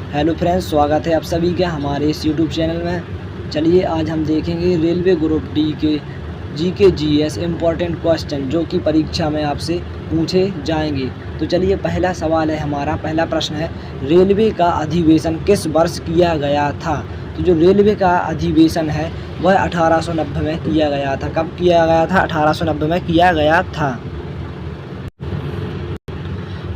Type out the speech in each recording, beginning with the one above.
Hello friends, स्वागत है आप सभी का हमारे इस यूट्यूब चैनल में। चलिए आज हम देखेंगे रेलवे ग्रुप डी के जीके जीएस इम्पोर्टेंट क्वेश्चन जो कि परीक्षा में आपसे पूछे जाएंगे। तो चलिए पहला सवाल है हमारा, पहला प्रश्न है रेलवे का अधिवेशन किस वर्ष किया गया था। तो जो रेलवे का अधिवेशन है वह 1890 में किया गया था। कब किया गया था? 1890 में किया गया था।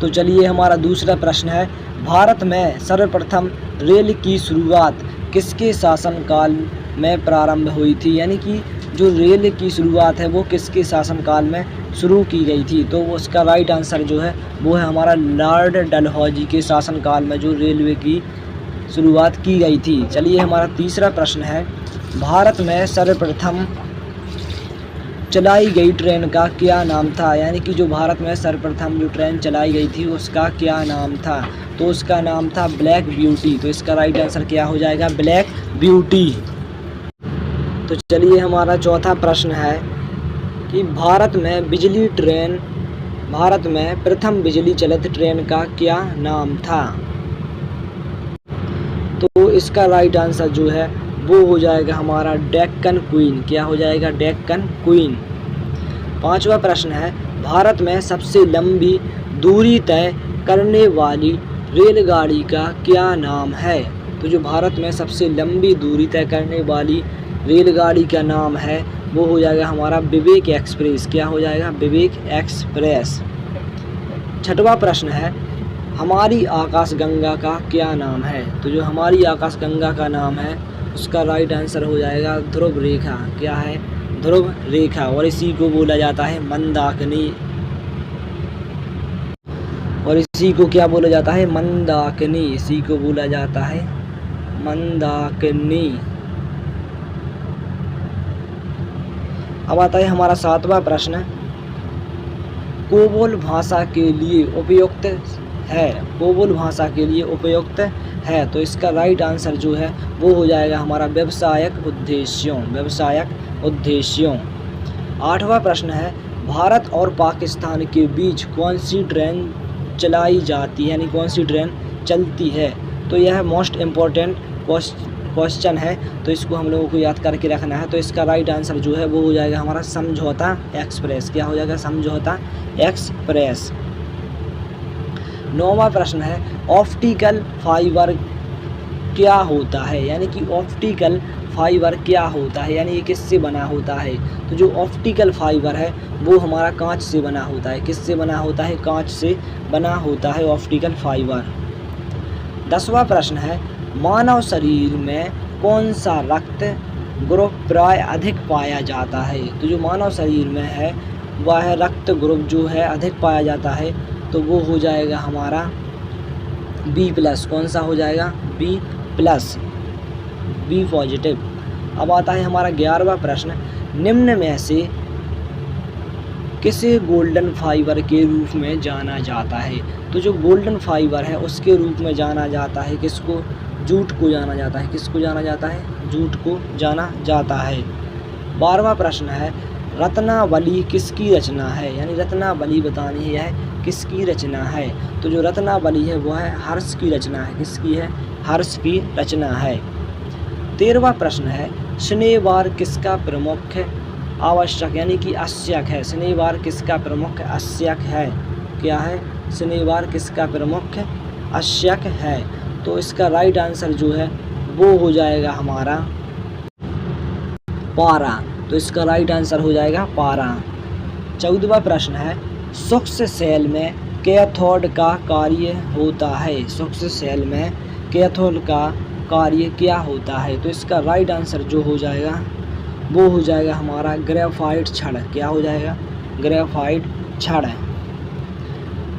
तो चलिए हमारा दूसरा प्रश्न है भारत में सर्वप्रथम रेल की शुरुआत किसके शासनकाल में प्रारंभ हुई थी। यानी कि जो रेल की शुरुआत है वो किसके शासनकाल में शुरू की गई थी। तो उसका राइट आंसर जो है वो है हमारा लॉर्ड डलहौजी के शासनकाल में जो रेलवे की शुरुआत की गई थी। चलिए हमारा तीसरा प्रश्न है भारत में सर्वप्रथम चलाई गई ट्रेन का क्या नाम था। यानी कि जो भारत में सर्वप्रथम जो ट्रेन चलाई गई थी उसका क्या नाम था। तो उसका नाम था ब्लैक ब्यूटी। तो इसका राइट आंसर क्या हो जाएगा? Black beauty. तो चलिए हमारा चौथा प्रश्न है कि भारत में प्रथम बिजली चलित ट्रेन का क्या नाम था। तो इसका राइट आंसर जो है वो हो जाएगा हमारा डेक्कन क्वीन। क्या हो जाएगा? डेक्कन क्वीन। पांचवा प्रश्न है भारत में सबसे लंबी दूरी तय करने वाली रेलगाड़ी का क्या नाम है। तो जो भारत में सबसे लंबी दूरी तय करने वाली रेलगाड़ी का नाम है वो हो जाएगा हमारा विवेक एक्सप्रेस। क्या हो जाएगा? विवेक एक्सप्रेस। छठवां प्रश्न है हमारी आकाशगंगा का क्या नाम है। तो जो हमारी आकाशगंगा का नाम है उसका राइट आंसर हो जाएगा ध्रुव रेखा। क्या है? ध्रुव रेखा। और इसी को बोला जाता है मंदाकिनी। और इसी को क्या बोला जाता है? मंदाकिनी। इसी को बोला जाता है मंदाकिनी। अब आता है हमारा सातवां प्रश्न कोबोल भाषा के लिए उपयुक्त है। कोबोल भाषा के लिए उपयुक्त है। तो इसका राइट आंसर जो है वो हो जाएगा हमारा व्यावसायिक उद्देश्यों। आठवां प्रश्न है भारत और पाकिस्तान के बीच कौन सी ट्रेन चलाई जाती है। यानी कौन सी ट्रेन चलती है। तो यह मोस्ट इम्पोर्टेंट क्वेश्चन है, तो इसको हम लोगों को याद करके रखना है। तो इसका राइट आंसर जो है वो हो जाएगा हमारा समझौता एक्सप्रेस। क्या हो जाएगा? समझौता एक्सप्रेस। नौवां प्रश्न है ऑप्टिकल फाइबर क्या होता है। यानी कि ऑप्टिकल फाइबर क्या होता है, यानी ये किससे बना होता है। तो जो ऑप्टिकल फाइबर है वो हमारा कांच से बना होता है। किससे बना होता है? कांच से बना होता है ऑप्टिकल फाइबर। 10वां प्रश्न है मानव शरीर में कौन सा रक्त ग्रुप प्राय अधिक पाया जाता है। तो जो मानव शरीर में है वह रक्त ग्रुप जो है अधिक पाया जाता है तो वो हो जाएगा हमारा B+। कौन सा हो जाएगा? B+, B positive. अब आता है हमारा 11वां प्रश्न निम्न में से किसे गोल्डन फाइबर के रूप में जाना जाता है। तो जो गोल्डन फाइबर है उसके रूप में जाना जाता है किसको? जूट को जाना जाता है। किसको जाना जाता है? जूट को जाना जाता है। 12वां प्रश्न है रत्नावली किसकी रचना है। यानी रत्नावली बतानी है यह किसकी रचना है। तो जो रत्नावली है वह है हर्ष की रचना है। किसकी है? हर्ष की रचना है। 13वां प्रश्न है शनिवार किसका प्रमुख आवश्यक यानी कि आवश्यक है। शनिवार किसका प्रमुख आवश्यक है। क्या है? शनिवार किसका प्रमुख आवश्यक है। तो इसका राइट आंसर जो है वो हो जाएगा हमारा पारा। तो इसका राइट आंसर हो जाएगा पारा। 14वां प्रश्न है सूक्ष्म सेल में कैथोड का कार्य होता है। सूक्ष्म सेल में कैथोड का कार्य क्या होता है। तो इसका राइट आंसर जो हो जाएगा वो हो जाएगा हमारा ग्रेफाइट छड़। क्या हो जाएगा? ग्रेफाइट छड़।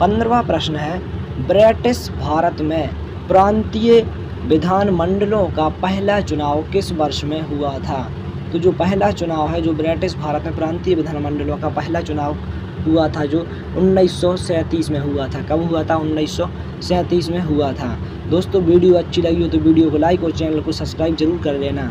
15वां प्रश्न है ब्रिटिश भारत में प्रांतीय विधानमंडलों का पहला चुनाव किस वर्ष में हुआ था। तो जो पहला चुनाव है जो ब्रिटिश भारत में प्रांतीय विधानमंडलों का पहला चुनाव हुआ था जो 1937 में हुआ था। कब हुआ था? 1937 में हुआ था। दोस्तों वीडियो अच्छी लगी हो तो वीडियो को लाइक और चैनल को सब्सक्राइब जरूर कर लेना।